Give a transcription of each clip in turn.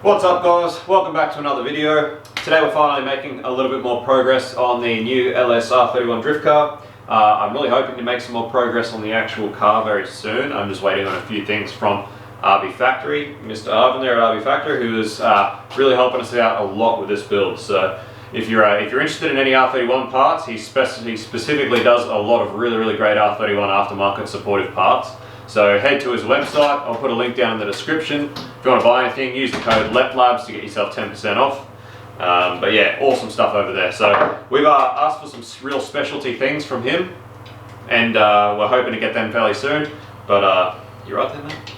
What's up guys, welcome back to another video. Today we're finally making a little bit more progress on the new LSR31 drift car. I'm really hoping to make some more progress on the actual car very soon. I'm just waiting on a few things from RB Factory, Mr. Arvin there at RB Factory, who is really helping us out a lot with this build. So if you're interested in any R31 parts, he specifically does a lot of really great R31 aftermarket supportive parts. So head to his website, I'll put a link down in the description. If you want to buy anything, use the code LEPLABS to get yourself 10% off. But yeah, awesome stuff over there. So we've asked for some real specialty things from him, and we're hoping to get them fairly soon. But you right there, mate?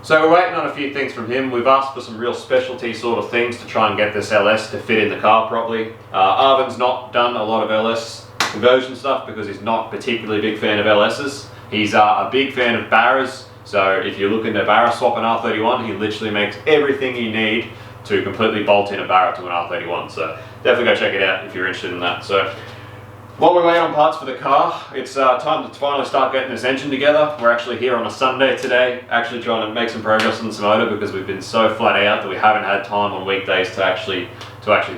So we're waiting on a few things from him. We've asked for some real specialty sort of things to try and get this LS to fit in the car properly. Arvin's not done a lot of LS conversion stuff because he's not particularly a big fan of LS's. He's a big fan of Barras, so if you're looking to Barra swap an R31, he literally makes everything you need to completely bolt in a Barra to an R31, so definitely go check it out if you're interested in that. So while we wait on parts for the car, it's time to finally start getting this engine together. We're actually here on a Sunday today, actually trying to make some progress on this motor because we've been so flat out that we haven't had time on weekdays to actually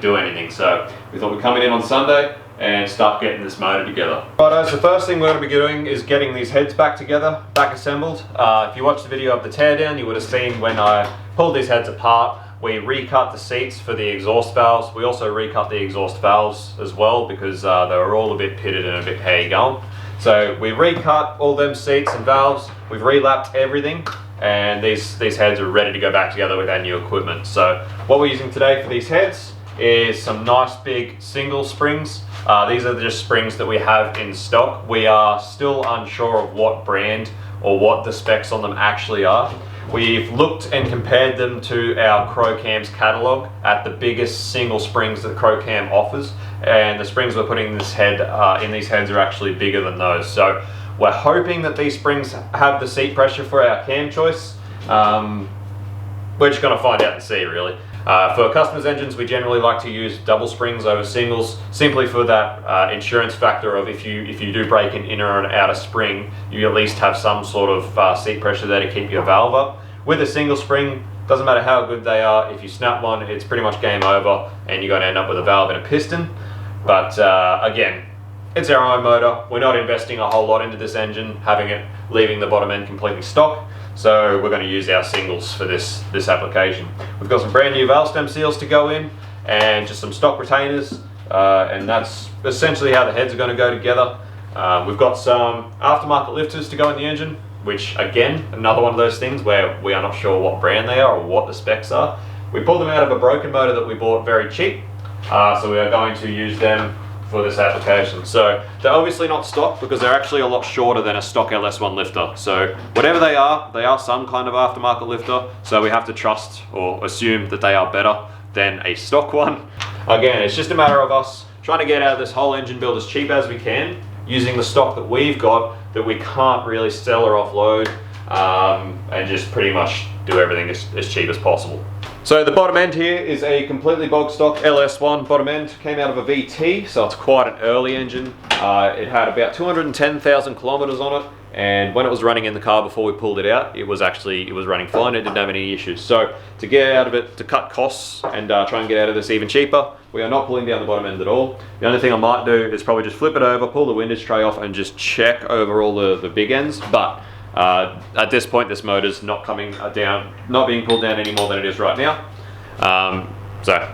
do anything. So we thought we'd come in on Sunday and start getting this motor together. Righto, so the first thing we're going to be doing is getting these heads back together, back assembled. If you watched the video of the teardown, you would have seen when I pulled these heads apart, we recut the seats for the exhaust valves. We also recut the exhaust valves as well because they were all a bit pitted and a bit hairy going. So we recut all them seats and valves, we've relapped everything, and these heads are ready to go back together with our new equipment. So what we're using today for these heads is some nice big single springs. These are just springs that we have in stock. We are still unsure of what brand or what the specs on them actually are. We've looked and compared them to our Crocam's catalogue at the biggest single springs that Crocam offers, and the springs we're putting in this head in these heads are actually bigger than those. So we're hoping that these springs have the seat pressure for our cam choice. We're just going to find out and see, really. For customers' engines, we generally like to use double springs over singles, simply for that insurance factor of if you do break an inner or an outer spring, you at least have some sort of seat pressure there to keep your valve up. With a single spring, doesn't matter how good they are, if you snap one, it's pretty much game over and you're going to end up with a valve and a piston. But again, it's our own motor. We're not investing a whole lot into this engine, leaving the bottom end completely stock. So we're going to use our singles for this application. We've got some brand new valve stem seals to go in and just some stock retainers, and that's essentially how the heads are going to go together. We've got some aftermarket lifters to go in the engine, which again, another one of those things where we are not sure what brand they are or what the specs are. We pulled them out of a broken motor that we bought very cheap, so we are going to use them for this application. So they're obviously not stock because they're actually a lot shorter than a stock LS1 lifter. So whatever they are some kind of aftermarket lifter, so we have to trust or assume that they are better than a stock one. Again, it's just a matter of us trying to get out of this whole engine build as cheap as we can, using the stock that we've got that we can't really sell or offload, and just pretty much do everything as cheap as possible. So the bottom end here is a completely bog stock LS1 bottom end. Came out of a VT, so it's quite an early engine. It had about 210,000 kilometers on it, and when it was running in the car before we pulled it out, it was running fine. It didn't have any issues. So to get out of it, to cut costs and try and get out of this even cheaper, we are not pulling down the bottom end at all. The only thing I might do is probably just flip it over, pull the windage tray off, and just check over all the big ends. But at this point, this motor's not coming down, not being pulled down any more than it is right now. So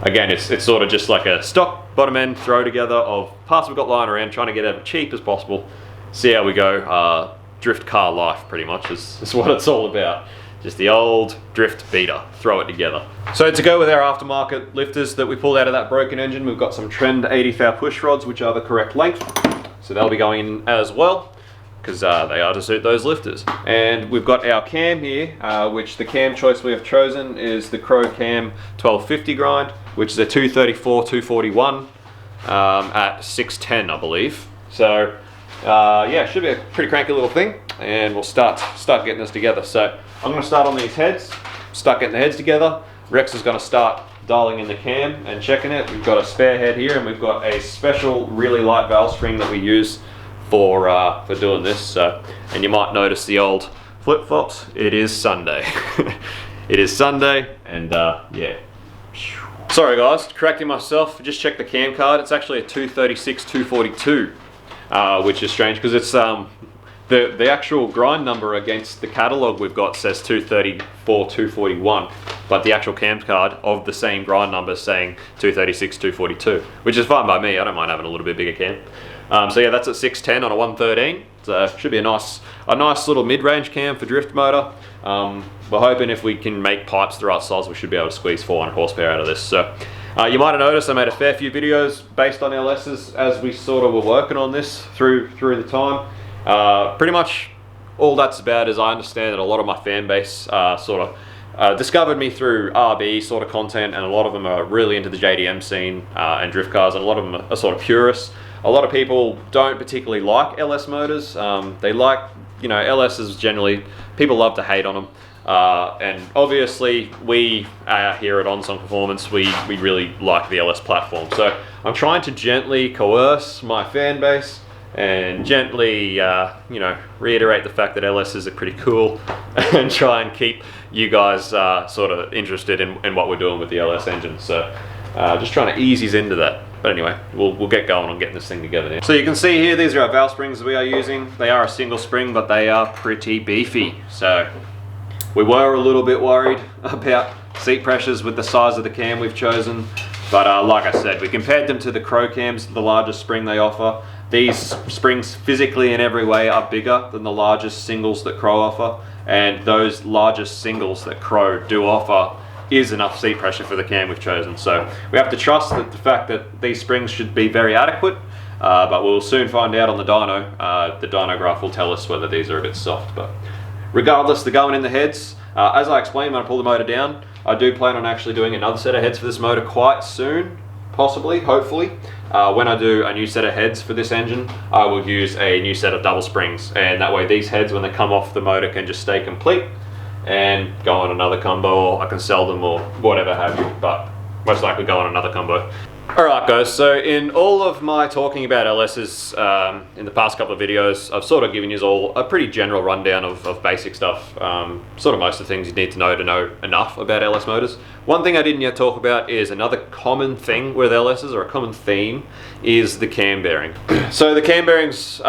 again, it's sort of just like a stock bottom end throw together of parts we've got lying around, trying to get it as cheap as possible. See how we go. Drift car life, pretty much, is what it's all about. Just the old drift beater, throw it together. So to go with our aftermarket lifters that we pulled out of that broken engine, we've got some Trend 80 thou push rods, which are the correct length. So they'll be going in as well, because they are to suit those lifters. And we've got our cam here, which the cam choice we have chosen is the Crocam 1250 grind, which is a 234, 241 at 610, I believe. So yeah, should be a pretty cranky little thing, and we'll start getting this together. So I'm going to start on these heads, start getting the heads together. Rex is going to start dialing in the cam and checking it. We've got a spare head here, and we've got a special really light valve string that we use for doing this. So, and you might notice the old flip-flops. It is Sunday. It is Sunday, and yeah. Sorry guys, correcting myself, just checked the cam card. It's actually a 236-242, which is strange because it's the actual grind number against the catalogue we've got says 234-241, but the actual cam card of the same grind number is saying 236-242, which is fine by me. I don't mind having a little bit bigger cam. So yeah, that's at 610 on a 113. So should be a nice little mid-range cam for drift motor. We're hoping if we can make pipes the right size, we should be able to squeeze 400 horsepower out of this. So you might have noticed I made a fair few videos based on LSs as we sort of were working on this through the time. Pretty much all that's about is I understand that a lot of my fan base sort of discovered me through RB sort of content, and a lot of them are really into the JDM scene and drift cars, and a lot of them are sort of purists. A lot of people don't particularly like LS motors. They like, you know, LSs generally, people love to hate on them. And obviously we here at On Song Performance, we really like the LS platform. So I'm trying to gently coerce my fan base and gently, you know, reiterate the fact that LSs are pretty cool and try and keep you guys sort of interested in what we're doing with the LS engine. So just trying to ease into that. But anyway, we'll get going on getting this thing together now. So you can see here, these are our valve springs we are using. They are a single spring, but they are pretty beefy. So we were a little bit worried about seat pressures with the size of the cam we've chosen. But like I said, we compared them to the Crow cams, the largest spring they offer. These springs physically in every way are bigger than the largest singles that Crow offer. And those largest singles that Crow do offer is enough seat pressure for the cam we've chosen. So we have to trust that the fact that these springs should be very adequate, but we'll soon find out on the dyno. The dyno graph will tell us whether these are a bit soft, but regardless, they're going in the heads. As I explained when I pull the motor down, I do plan on actually doing another set of heads for this motor quite soon, possibly, hopefully. When I do a new set of heads for this engine, I will use a new set of double springs, and that way these heads, when they come off the motor, can just stay complete and go on another combo, or I can sell them or whatever have you, but most likely go on another combo. Alright guys, so in all of my talking about LSs in the past couple of videos, I've sort of given you all a pretty general rundown of basic stuff, sort of most of the things you need to know enough about LS motors. One thing I didn't yet talk about is another common thing with LSs, or a common theme, is the cam bearing. So the cam bearings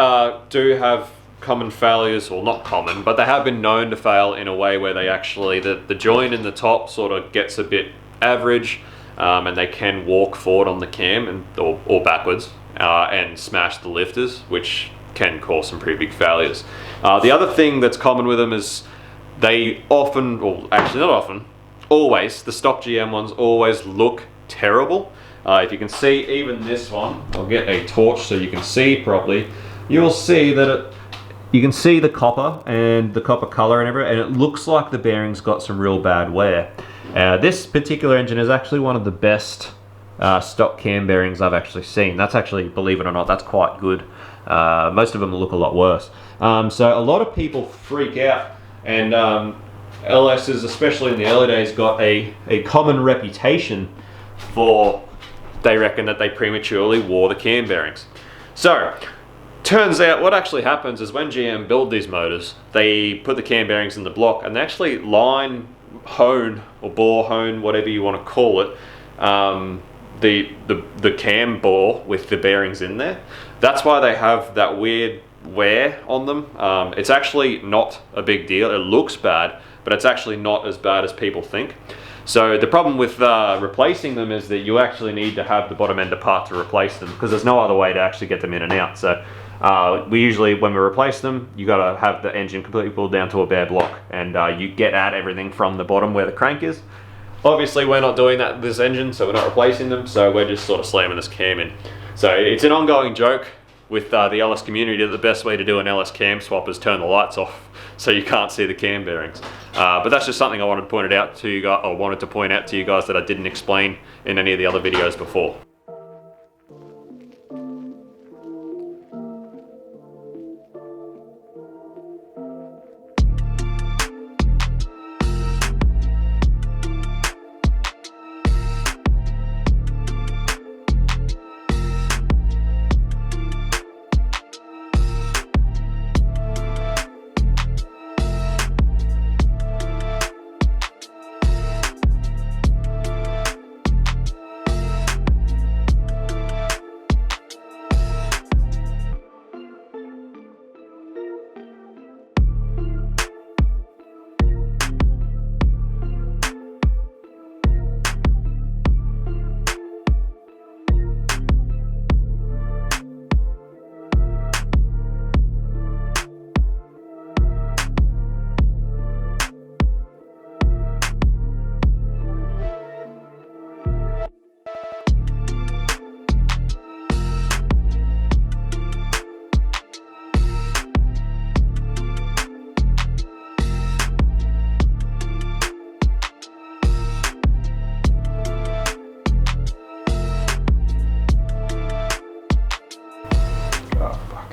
do have common failures, well not common, but they have been known to fail in a way where they actually, the joint in the top sort of gets a bit average, and they can walk forward on the cam or backwards and smash the lifters, which can cause some pretty big failures. The other thing that's common with them is they often, or actually not often, always, the stock GM ones always look terrible. If you can see even this one, I'll get a torch so you can see properly, you'll see that you can see the copper and the copper color and everything, and it looks like the bearing's got some real bad wear. This particular engine is actually one of the best stock cam bearings I've actually seen. That's actually, believe it or not, that's quite good. Most of them look a lot worse. So a lot of people freak out, and LSs, especially in the early days, got a common reputation for, they reckon that they prematurely wore the cam bearings. So turns out what actually happens is when GM build these motors, they put the cam bearings in the block and they actually line, hone, or bore hone, whatever you want to call it, the cam bore with the bearings in there. That's why they have that weird wear on them. It's actually not a big deal. It looks bad, but it's actually not as bad as people think. So the problem with replacing them is that you actually need to have the bottom end apart to replace them, because there's no other way to actually get them in and out. So we usually, when we replace them, you got to have the engine completely pulled down to a bare block, and you get at everything from the bottom where the crank is. Obviously we're not doing that with this engine, so we're not replacing them, so we're just sort of slamming this cam in. So it's an ongoing joke with the LS community that the best way to do an LS cam swap is turn the lights off so you can't see the cam bearings. But that's just something I wanted to point out to you guys, or wanted to point out to you guys, that I didn't explain in any of the other videos before.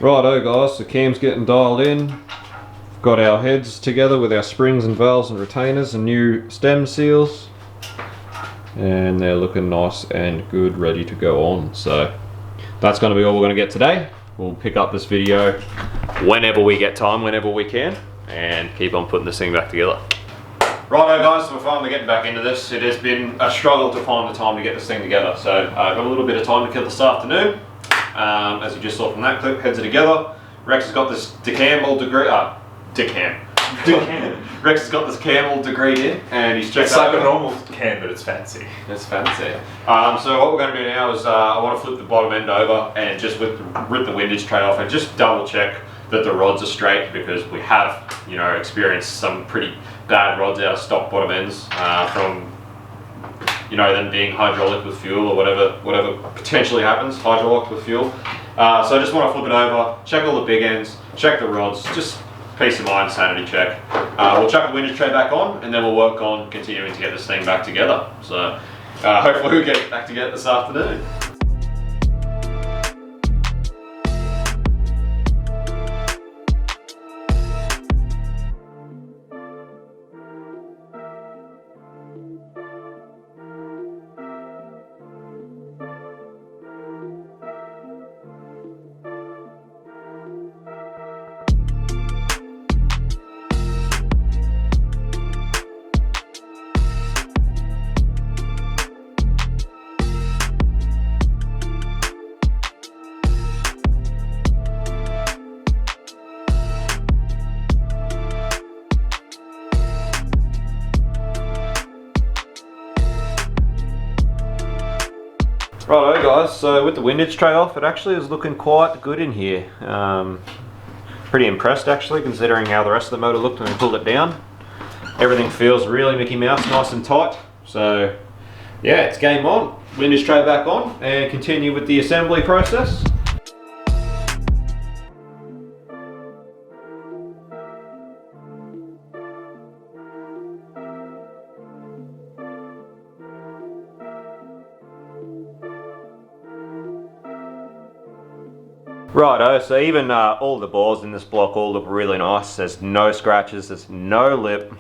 Righto guys, so cam's getting dialed in. Got our heads together with our springs and valves and retainers and new stem seals. And they're looking nice and good, ready to go on. So that's going to be all we're going to get today. We'll pick up this video whenever we get time, whenever we can, and keep on putting this thing back together. Righto guys, so we're finally getting back into this. It has been a struggle to find the time to get this thing together. So I've got a little bit of time to kill this afternoon. As you just saw from that clip, heads are together. Rex has got this decam all degree, Rex has got this cam all degreed in, and he's checked. It's like a normal cam, but it's fancy. It's fancy. So what we're going to do now is I want to flip the bottom end over and just rip the windage tray off and just double check that the rods are straight, because we have, you know, experienced some pretty bad rods out of stock bottom ends from, you know, them being hydraulic with fuel or whatever potentially happens, hydraulic with fuel. So I just want to flip it over, check all the big ends, check the rods, just peace of mind, sanity check. We'll chuck the windage tray back on, and then we'll work on continuing to get this thing back together. So hopefully we'll get it back together this afternoon. Righto guys, so with the windage tray off, it actually is looking quite good in here. Pretty impressed actually, considering how the rest of the motor looked when we pulled it down. Everything feels really Mickey Mouse, nice and tight. So yeah, it's game on. Windage tray back on, and continue with the assembly process. Righto, so even all the bores in this block all look really nice. There's no scratches, there's no lip.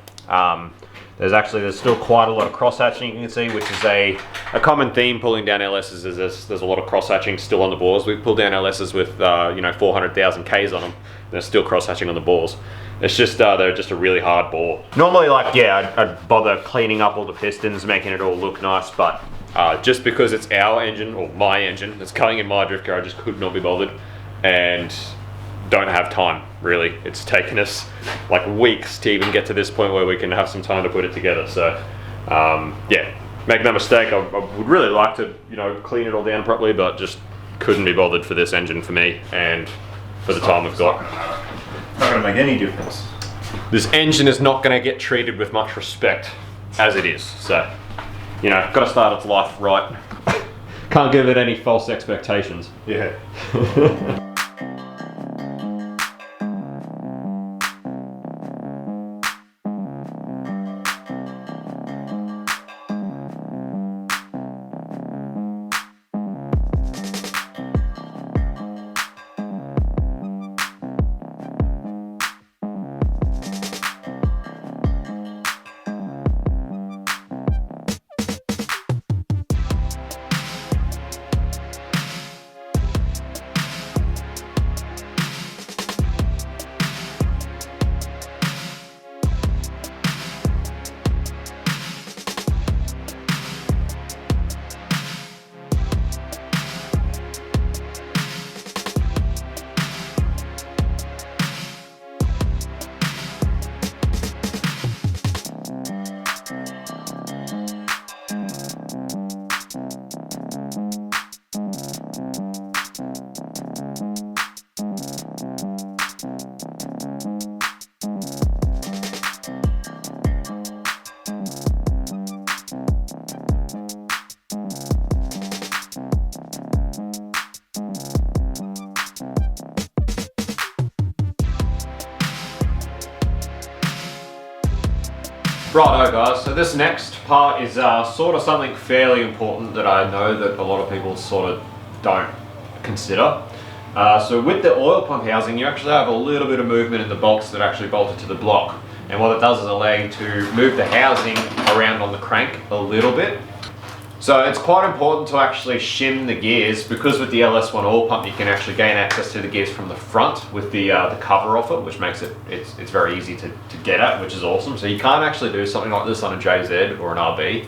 There's still quite a lot of cross hatching, you can see, which is a common theme pulling down LSs. Is there's a lot of cross hatching still on the bores. We've pulled down LSs with you know, 400,000 Ks on them. There's still cross hatching on the bores. It's just they're just a really hard bore. Normally, like, yeah, I'd bother cleaning up all the pistons, making it all look nice, but just because it's our engine, or my engine, that's going in my drift car, I just could not be bothered. And don't have time, really. It's taken us like weeks to even get to this point where we can have some time to put it together. So yeah, make no mistake, I would really like to, you know, clean it all down properly, but just couldn't be bothered for this engine for me and for the time we've got. Not gonna make any difference. This engine is not gonna get treated with much respect as it is. So, you know, gotta start its life right. Can't give it any false expectations. Yeah. Righto guys, so this next part is sort of something fairly important that I know that a lot of people sort of don't consider. So with the oil pump housing, you actually have a little bit of movement in the bolts that are actually bolted to the block. And what it does is allow you to move the housing around on the crank a little bit. So it's quite important to actually shim the gears, because with the LS1 oil pump you can actually gain access to the gears from the front with the cover off it, which makes it's very easy to get at, which is awesome. So you can't actually do something like this on a JZ or an RB,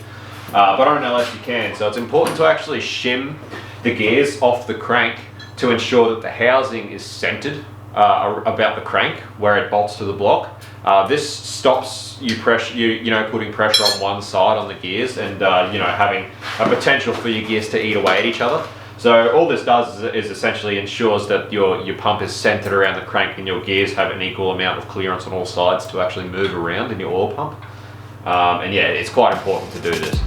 but on an LS you can. So it's important to actually shim the gears off the crank to ensure that the housing is centered about the crank where it bolts to the block. This stops you putting pressure on one side on the gears and having a potential for your gears to eat away at each other. So all this does is essentially ensures that your pump is centered around the crank and your gears have an equal amount of clearance on all sides to actually move around in your oil pump. And yeah, it's quite important to do this.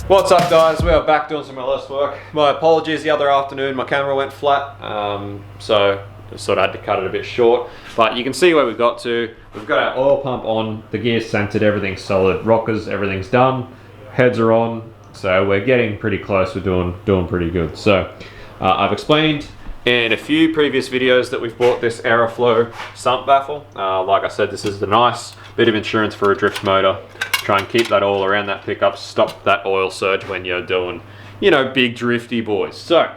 What's up guys, we are back doing some LS work. My apologies, the other afternoon my camera went flat, so I sort of had to cut it a bit short. But you can see where we've got to. We've got our oil pump on, the gears centered, everything's solid, rockers, everything's done, heads are on, so we're getting pretty close, we're doing pretty good. So I've explained in a few previous videos that we've bought this Aeroflow sump baffle. Like I said, this is the nice bit of insurance for a drift motor. Try and keep that oil around that pickup, stop that oil surge when you're doing, big drifty boys. So,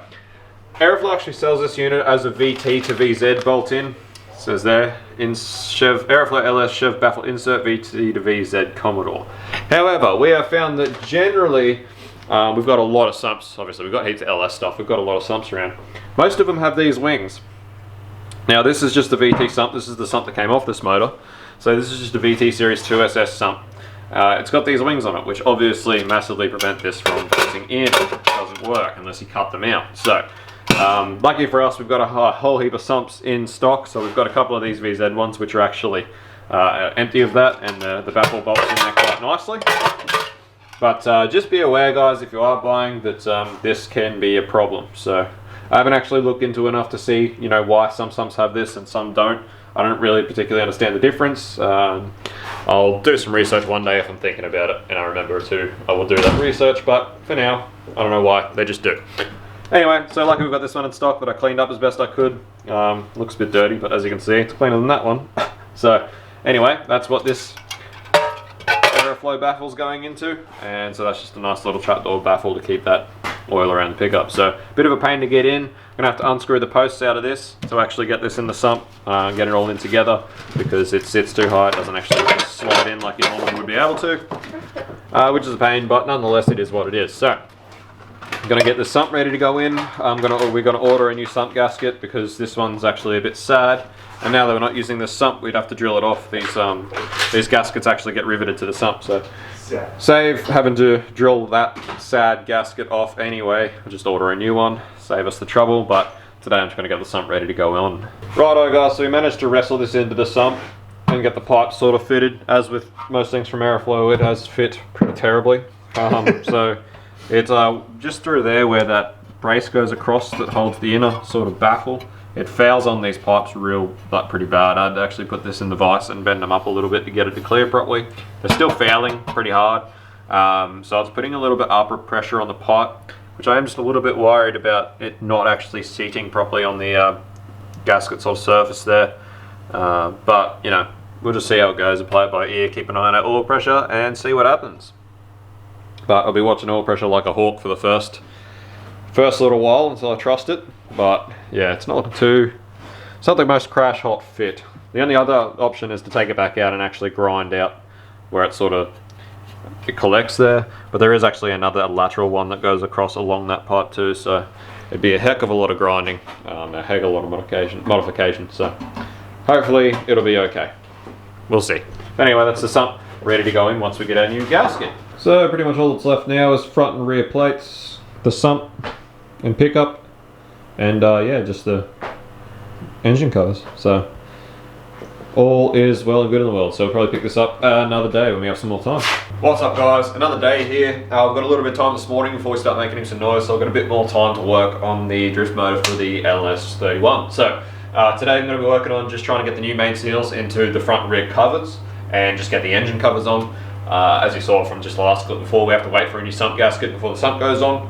Aeroflow actually sells this unit as a VT to VZ bolt-in. It says there, in Chev, Aeroflow LS Chev baffle insert VT to VZ Commodore. However, we have found that generally, we've got a lot of sumps. Obviously, we've got heaps of LS stuff. We've got a lot of sumps around. Most of them have these wings. Now, this is just the VT sump. This is the sump that came off this motor. So this is just a VT Series 2SS sump. It's got these wings on it, which obviously massively prevent this from fitting in. It doesn't work unless you cut them out. So, lucky for us, we've got a whole heap of sumps in stock. So we've got a couple of these VZ ones, which are actually empty of that, and the baffle bolts in there quite nicely. But just be aware, guys, if you are buying, that this can be a problem. So I haven't actually looked into enough to see, why some sumps have this and some don't. I don't really particularly understand the difference. I'll do some research one day if I'm thinking about it and I remember to. I will do that research, but for now, I don't know why, they just do. Anyway, so lucky we've got this one in stock that I cleaned up as best I could. Looks a bit dirty, but as you can see, it's cleaner than that one. So anyway, that's what this Aeroflow baffle's going into. And so that's just a nice little trapdoor baffle to keep that oil around the pickup. So a bit of a pain to get in. I'm gonna have to unscrew the posts out of this to actually get this in the sump, get it all in together, because it sits too high. It doesn't actually just slide in like you normally would be able to, which is a pain, but nonetheless it is what it is. So I'm gonna get the sump ready to go in. We're gonna order a new sump gasket because this one's actually a bit sad. And now that we're not using the sump, we'd have to drill it off. These gaskets actually get riveted to the sump, so save having to drill that sad gasket off anyway. I'll just order a new one, save us the trouble, but today I'm just going to get the sump ready to go on. Righto guys, so we managed to wrestle this into the sump and get the pipe sort of fitted. As with most things from Aeroflow, it has fit pretty terribly. So it's just through there where that brace goes across that holds the inner sort of baffle. It fouls on these pipes pretty bad. I'd actually put this in the vise and bend them up a little bit to get it to clear properly. They're still fouling pretty hard. So it's putting a little bit upper pressure on the pipe, which I am just a little bit worried about it not actually seating properly on the gasket sort of surface there. But, we'll just see how it goes and play it by ear, keep an eye on our oil pressure and see what happens. But I'll be watching oil pressure like a hawk for the first little while until I trust it. But yeah, it's not the most crash hot fit. The only other option is to take it back out and actually grind out where it collects there. But there is actually another lateral one that goes across along that pipe too, so it'd be a heck of a lot of grinding, a heck of a lot of modification. So hopefully it'll be okay. We'll see. Anyway, that's the sump ready to go in once we get our new gasket. So pretty much all that's left now is front and rear plates, the sump and pickup, and yeah, just the engine covers. So all is well and good in the world. So we'll probably pick this up another day when we have some more time. What's up, guys? Another day here. I've got a little bit of time this morning before we start making some noise, so I've got a bit more time to work on the drift motor for the LS31. So today I'm going to be working on just trying to get the new main seals into the front and rear covers and just get the engine covers on. As you saw from just the last clip before, we have to wait for a new sump gasket before the sump goes on,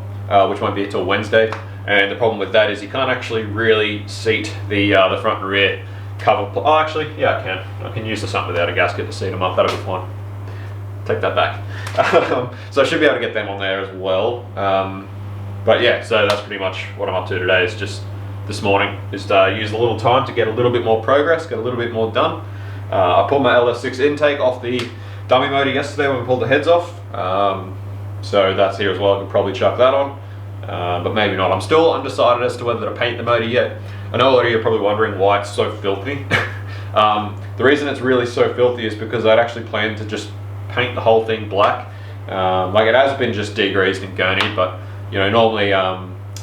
which won't be until Wednesday. And the problem with that is you can't actually really seat the front and rear cover. Oh, actually, yeah, I can. I can use the sump without a gasket to seat them up. That'll be fine. Take that back. So I should be able to get them on there as well. But yeah, so that's pretty much what I'm up to today. Is just this morning, just use a little time to get a little bit more progress, get a little bit more done. I pulled my LS6 intake off the dummy motor yesterday when we pulled the heads off. So that's here as well. I could probably chuck that on. But maybe not. I'm still undecided as to whether to paint the motor yet. I know a lot of you are probably wondering why it's so filthy. The reason it's really so filthy is because I'd actually planned to just paint the whole thing black. Like, it has been just degreased and gurneyed, but you know, normally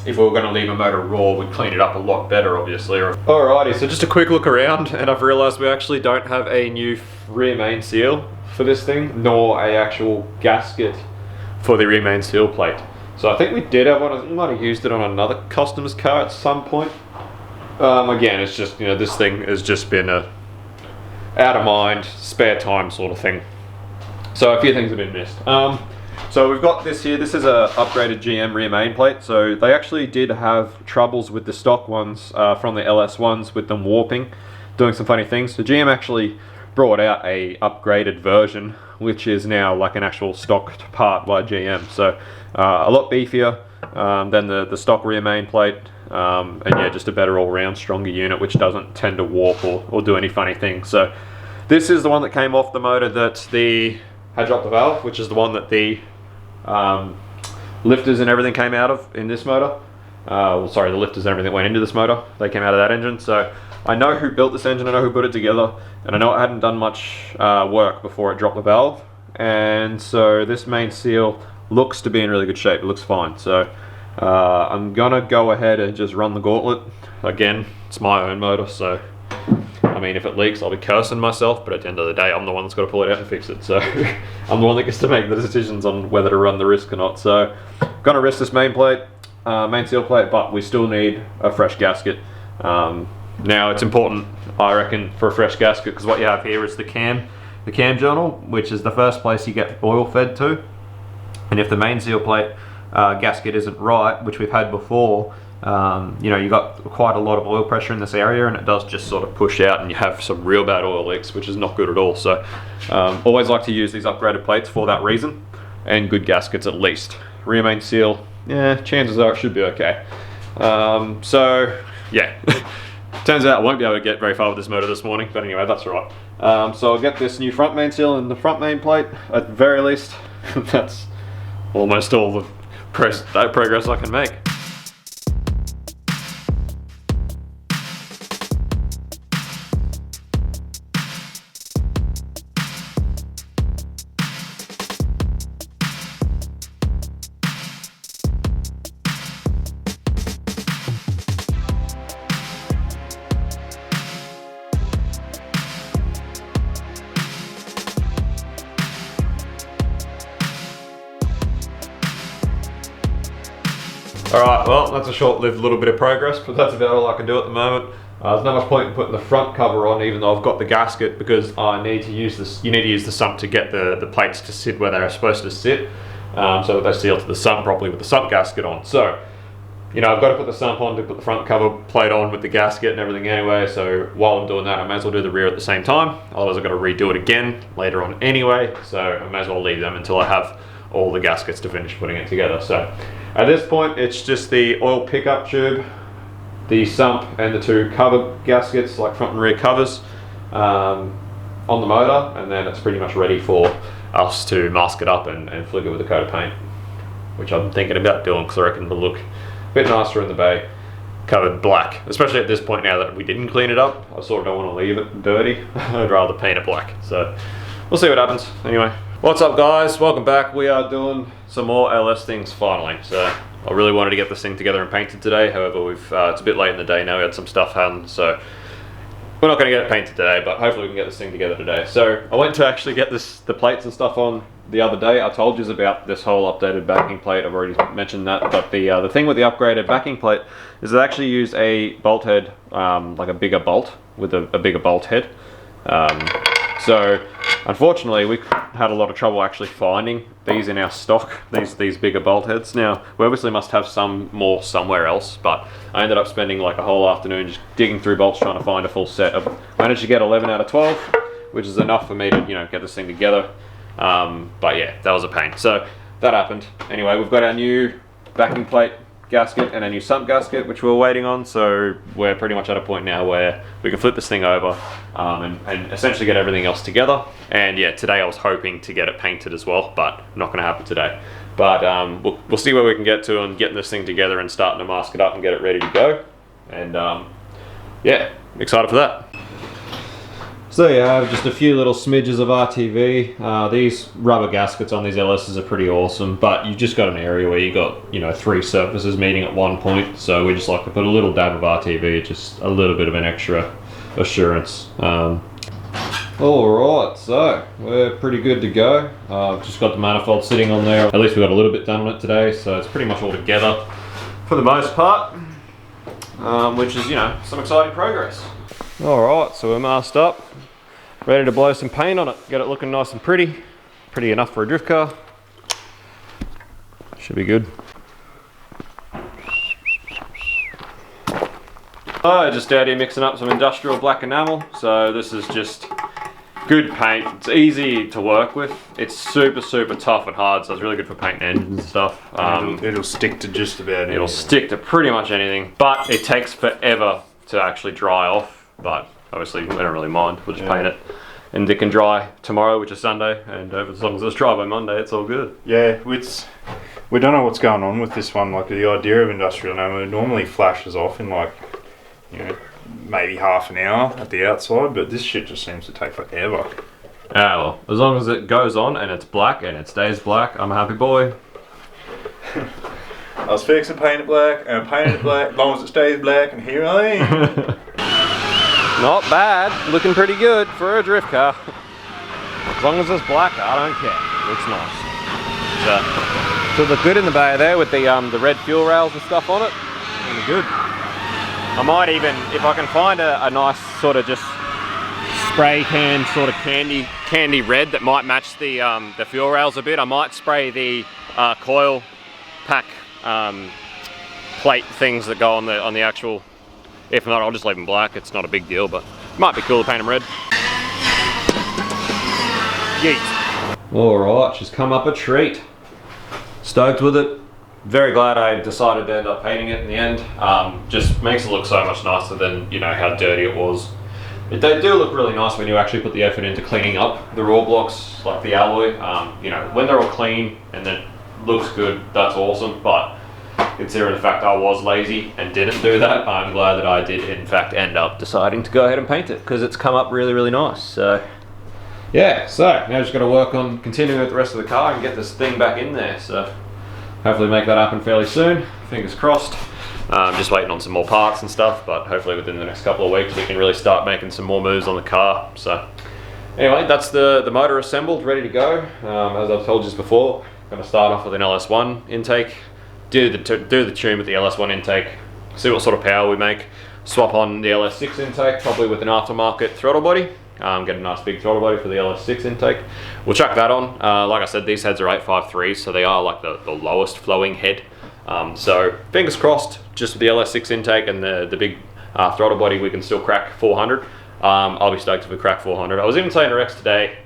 if we were going to leave a motor raw, we'd clean it up a lot better, obviously. Alrighty, so just a quick look around, and I've realised we actually don't have a new rear main seal for this thing, nor a actual gasket for the rear main seal plate. So I think we did have one. We might have used it on another customer's car at some point. Again, it's just, you know, this thing has just been a out of mind, spare time sort of thing. So a few things have been missed. So we've got this here. This is a upgraded GM rear main plate. So they actually did have troubles with the stock ones from the LS ones with them warping, doing some funny things. So GM actually brought out a upgraded version, which is now like an actual stock part by GM. So a lot beefier than the stock rear main plate, and yeah, just a better all-round, stronger unit, which doesn't tend to warp or do any funny things. So this is the one that came off the motor that had dropped the valve, which is the one that the lifters and everything came out of in this motor. Well, sorry, the lifters and everything went into this motor. They came out of that engine. So I know who built this engine, I know who put it together, and I know it hadn't done much work before it dropped the valve. And so this main seal looks to be in really good shape. It looks fine. So I'm gonna go ahead and just run the gauntlet. Again, it's my own motor, so I mean, if it leaks, I'll be cursing myself, but at the end of the day, I'm the one that's got to pull it out and fix it. So I'm the one that gets to make the decisions on whether to run the risk or not. So gonna risk this main plate, main seal plate, but we still need a fresh gasket. Now it's important, I reckon, for a fresh gasket, because what you have here is the cam journal, which is the first place you get oil fed to. And if the main seal plate gasket isn't right, which we've had before, you know, you got quite a lot of oil pressure in this area, and it does just sort of push out, and you have some real bad oil leaks, which is not good at all. So always like to use these upgraded plates for that reason, and good gaskets at least. Rear main seal, yeah, chances are it should be okay. So yeah, turns out I won't be able to get very far with this motor this morning, but anyway, that's all right. So I'll get this new front main seal and the front main plate at the very least. That's almost all the progress I can make. Alright, well, that's a short-lived little bit of progress, but that's about all I can do at the moment. There's not much point in putting the front cover on, even though I've got the gasket, because I need to use this. You need to use the sump to get the plates to sit where they're supposed to sit, so that they seal to the sump properly with the sump gasket on. So, you know, I've got to put the sump on to put the front cover plate on with the gasket and everything anyway, so while I'm doing that, I may as well do the rear at the same time. Otherwise I've got to redo it again later on anyway, so I may as well leave them until I have all the gaskets to finish putting it together. So at this point, it's just the oil pickup tube, the sump, and the two cover gaskets, like front and rear covers, on the motor, and then it's pretty much ready for us to mask it up and flick it with a coat of paint, which I'm thinking about doing because I reckon it'll look a bit nicer in the bay, covered black, especially at this point now that we didn't clean it up. I sort of don't want to leave it dirty. I'd rather paint it black. So we'll see what happens. Anyway, what's up, guys? Welcome back. We are doing some more LS things finally. So I really wanted to get this thing together and painted today. However, it's a bit late in the day now. We had some stuff happen, so We're not going to get it painted today, but hopefully we can get this thing together today. So I went to actually get the plates and stuff on the other day. I told you about this whole updated backing plate. I've already mentioned that. But the thing with the upgraded backing plate is they actually use a bolt head, like a bigger bolt with a bigger bolt head. So unfortunately we had a lot of trouble actually finding these in our stock, these bigger bolt heads. Now we obviously must have some more somewhere else, but I ended up spending like a whole afternoon just digging through bolts trying to find a full set of. I managed to get 11 out of 12, which is enough for me to, you know, get this thing together. But yeah, that was a pain. So that happened. Anyway, we've got our new backing plate gasket and a new sump gasket, which we're waiting on. So we're pretty much at a point now where we can flip this thing over and essentially get everything else together. And yeah, today I was hoping to get it painted as well, but not going to happen today. But we'll see where we can get to on getting this thing together and starting to mask it up and get it ready to go. And yeah, excited for that. So yeah, I have just a few little smidges of RTV. These rubber gaskets on these LSs are pretty awesome, but you've just got an area where you got, you know, 3 surfaces meeting at one point. So we just like to put a little dab of RTV, just a little bit of an extra assurance. Alright, so we're pretty good to go. Just got the manifold sitting on there. At least we got a little bit done on it today, so it's pretty much all together for the most part, which is, you know, some exciting progress. Alright, so we're masked up, ready to blow some paint on it, get it looking nice and pretty. Pretty enough for a drift car. Should be good. Just out here mixing up some industrial black enamel. So this is just good paint. It's easy to work with. It's super tough and hard, so it's really good for painting engines and stuff. It'll stick to just about anything. It'll stick to pretty much anything, but it takes forever to actually dry off. But obviously we don't really mind, we'll just paint it. And it can dry tomorrow, which is Sunday, and as long as it's dry by Monday, it's all good. Yeah, we don't know what's going on with this one. Like the idea of industrial enamel normally flashes off in like, you know, maybe half an hour at the outside, but this shit just seems to take forever. Ah well, as long as it goes on and it's black and it stays black, I'm a happy boy. I was fixing to paint it black, and I painted it black, as long as it stays black, and here I am. Not bad, looking pretty good for a drift car. As long as it's black, I don't care. Looks nice. So look good in the bay there with the red fuel rails and stuff on it. Looking good. I might even, if I can find a nice sort of just spray can sort of candy red that might match the fuel rails a bit, I might spray the coil pack plate things that go on the actual. If not, I'll just leave them black. It's not a big deal, but it might be cool to paint them red. Yeet. Alright, she's come up a treat. Stoked with it. Very glad I decided to end up painting it in the end. Just makes it look so much nicer than, you know, how dirty it was. They do look really nice when you actually put the effort into cleaning up the raw blocks, like the alloy. You know, when they're all clean and it looks good, that's awesome. But considering the fact I was lazy and didn't do that, I'm glad that I did in fact end up deciding to go ahead and paint it, because it's come up really nice. So yeah, so now just got to work on continuing with the rest of the car and get this thing back in there. So hopefully make that happen fairly soon, fingers crossed. Just waiting on some more parts and stuff, but hopefully within the next couple of weeks we can really start making some more moves on the car. So anyway, that's the motor assembled, ready to go. As I've told you before, I'm going to start off with an LS1 intake. Do the tune with the LS1 intake, see what sort of power we make, swap on the LS6 intake, probably with an aftermarket throttle body, get a nice big throttle body for the LS6 intake. We'll chuck that on. Like I said, these heads are 853s, so they are like the lowest flowing head. So fingers crossed, just with the LS6 intake and the big throttle body, we can still crack 400. I'll be stoked if we crack 400. I was even saying to Rex today,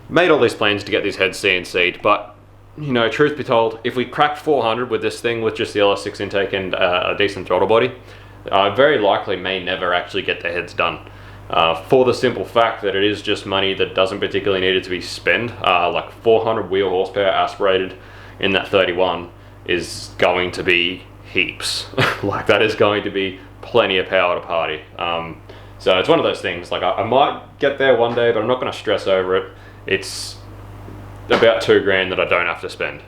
made all these plans to get these heads CNC'd, but you know, truth be told, if we cracked 400 with this thing with just the LS6 intake and a decent throttle body, very likely may never actually get the heads done. For the simple fact that it is just money that doesn't particularly need to be spent. Like 400 wheel horsepower aspirated in that 31 is going to be heaps. Like that is going to be plenty of power to party. So it's one of those things, like I might get there one day, but I'm not going to stress over it. It's about $2,000 that I don't have to spend.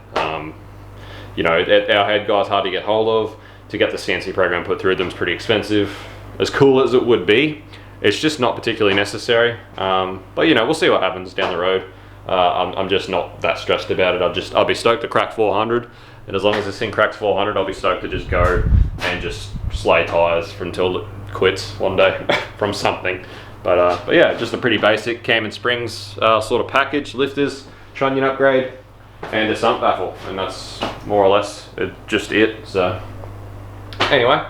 You know, our head guy's hard to get hold of. To get the CNC program put through them is pretty expensive. As cool as it would be, it's just not particularly necessary. But you know, we'll see what happens down the road. I'm just not that stressed about it. I'll be stoked to crack 400, and as long as this thing cracks 400, I'll be stoked to just go and just slay tires until it quits one day from something. But yeah, just a pretty basic cam and springs sort of package, lifters, trunnion upgrade, and a sump baffle, and that's more or less just it. So anyway,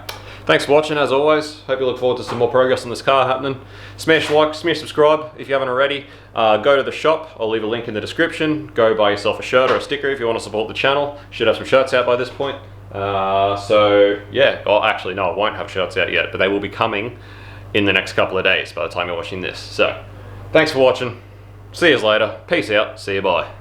thanks for watching as always. Hope you look forward to some more progress on this car happening. Smash like, smash subscribe if you haven't already. Go to the shop, I'll leave a link in the description. Go buy yourself a shirt or a sticker if you want to support the channel. Should have some shirts out by this point. So yeah, well actually no, I won't have shirts out yet, but they will be coming in the next couple of days by the time you're watching this. So thanks for watching, see you later, peace out, see you, bye.